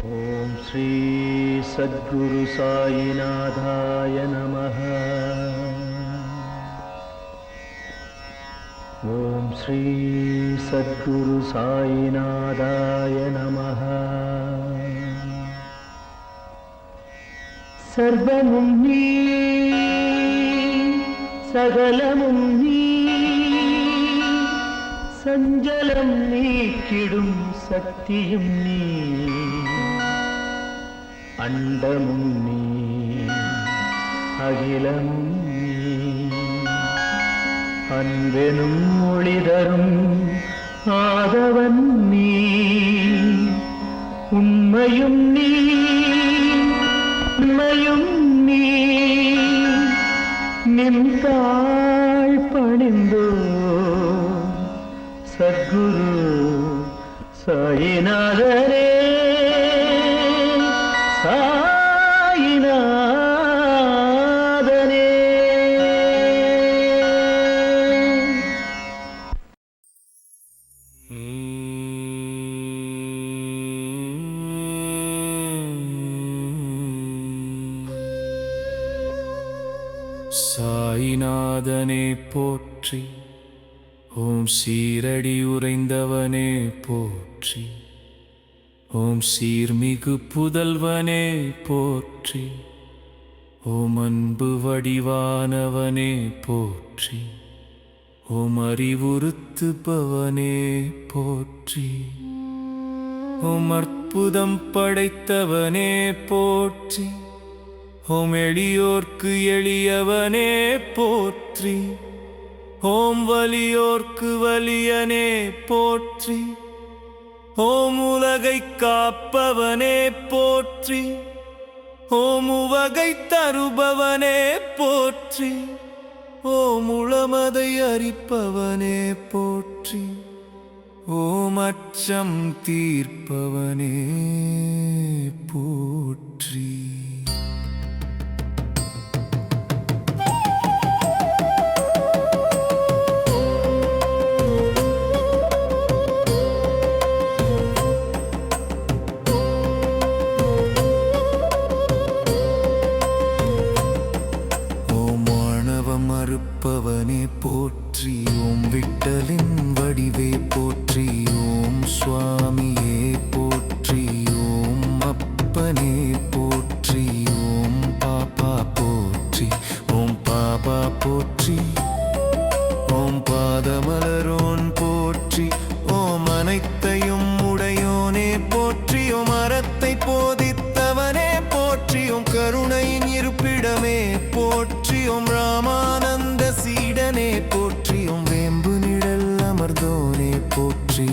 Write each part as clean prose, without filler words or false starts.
ஓம் ஸ்ரீ சத்குரு சாயிநாதாய நமः. ஓம் ஸ்ரீ சத்குரு சாயிநாதாய நமः. சர்வமும் நீ, சகலமும் நீ, சஞ்சலம் நீக்கிடும் சக்தியும் நீ, அண்டமும் நீ, அகிலமும் நீ, அன்பெனும் ஒளிதரும் ஆதவன் நீ, உண்மையும் நீ, உண்மையும் நீ, நின்றாள் பணிந்தோ சத்குரு சாயிநாதரே. சாயிநாதனே போற்றி, ஓம் சீரடி உறைந்தவனே போற்றி, ஓம் சீர்மிகு புதல்வனே போற்றி, ஓம் அன்பு வடிவானவனே போற்றி, ஓம் அறிவுறுத்துபவனே போற்றி, ஓம் அற்புதம் படைத்தவனே போற்றி, ஓம் எளியோர்க்கு எளியவனே போற்றி, ஓம் வலியோர்க்கு வலியனே போற்றி, ஓம் உலகை காப்பவனே போற்றி, ஓம் உவகை தருபவனே போற்றி, ஓம் உளமதை அரிப்பவனே போற்றி, ஓம் அச்சம் தீர்ப்பவனே போற்றி. மறுப்பவனே போற்றி, ஓம் விட்டலின் வடிவே போற்றி, ஓம் சுவாமியே போற்றி, ஓம் அப்பனே போற்றி, ஓம் பாப்பா போற்றி, ஓம் பாபா போற்றி, ஓம் பாதமலரோன் போற்றி, ஓம் அனைத்தையும் உடையோனே போற்றி, ஓம் அறத்தை போதித்தவனே போற்றி, ஓம் கருணையின் இருப்பிடமே போற்றி, ஓம் ராமானந்த சீடனே போற்றி, ஓம் வேம்பு நிழல் அமர்ந்தோனே போற்றி,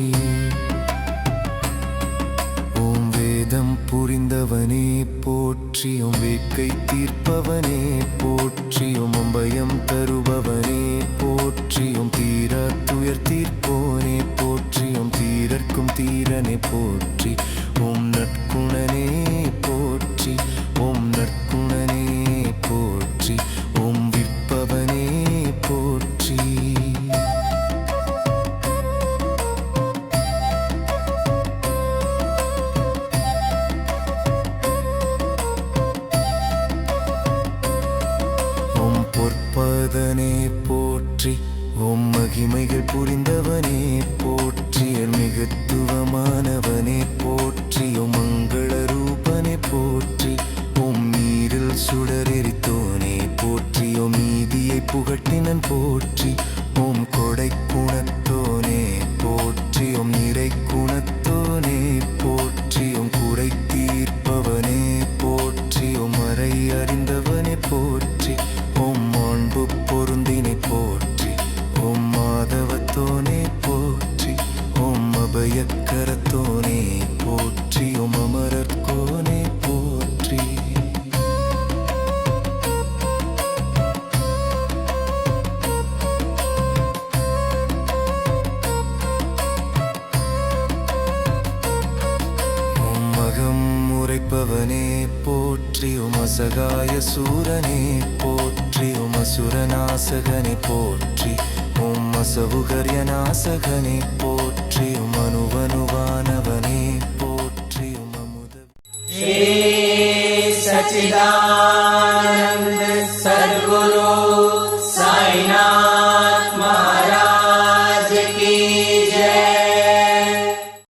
ஓம் வேதம் புரிந்தவனே போற்றி, ஓம் வேட்கை தீர்ப்பவனே போற்றி, ஓம் அம்பயம் தருபவனே போற்றி, ஓம் தீர துயர் தீர்ப்போனே போற்றி, ஓம் தீரர்க்கும் தீரனே போற்றி, ஓம் நற்குணனே போற்றி, ஓம் நற்குணனே போற்றி, ஓம் விற்பவனே போற்றி. ஓம் பொற்பதனே போற்றி, ஓம் மகிமைகள் புரிந்தவனே போற்றி, மிகத்துவமானவனே போற்றி, ஓம் மங்கள ரூபனே போற்றி, ஓம் நீரில் சுடரெரித்தோனே போற்றி, ஓம் நீதியை புகட்டினன் போற்றி, ஓம் கொடை குணத்தோனே போற்றி, ஓம் நிறை குணத்தோனே போற்றி, ஓம் குறை தீர்ப்பவனே போற்றி, ஓம் மறை அறிந்தவனே போற்றி, ஓம் மாண்பு பொருந்தினை போற்றி, ஓம் மாதவத்தோனே போற்றி, ஓம் அபயக்கரத்தோனே போற்றி, ஓம் அமரர்கோனே போற்றி. ஓம் மகம் உரைப்பவனே போற்றி, ஓம் அசகாய சூரனே போற்றி, ஓம் அசுரநாசகனே போற்றி, ஓம் அசவுகர்யநாசகனே போற்றி, ஓம் அனுவனுவானவனே போற்றி, ஓம் அமுத श्री सच्चिदानंद सद्गुरु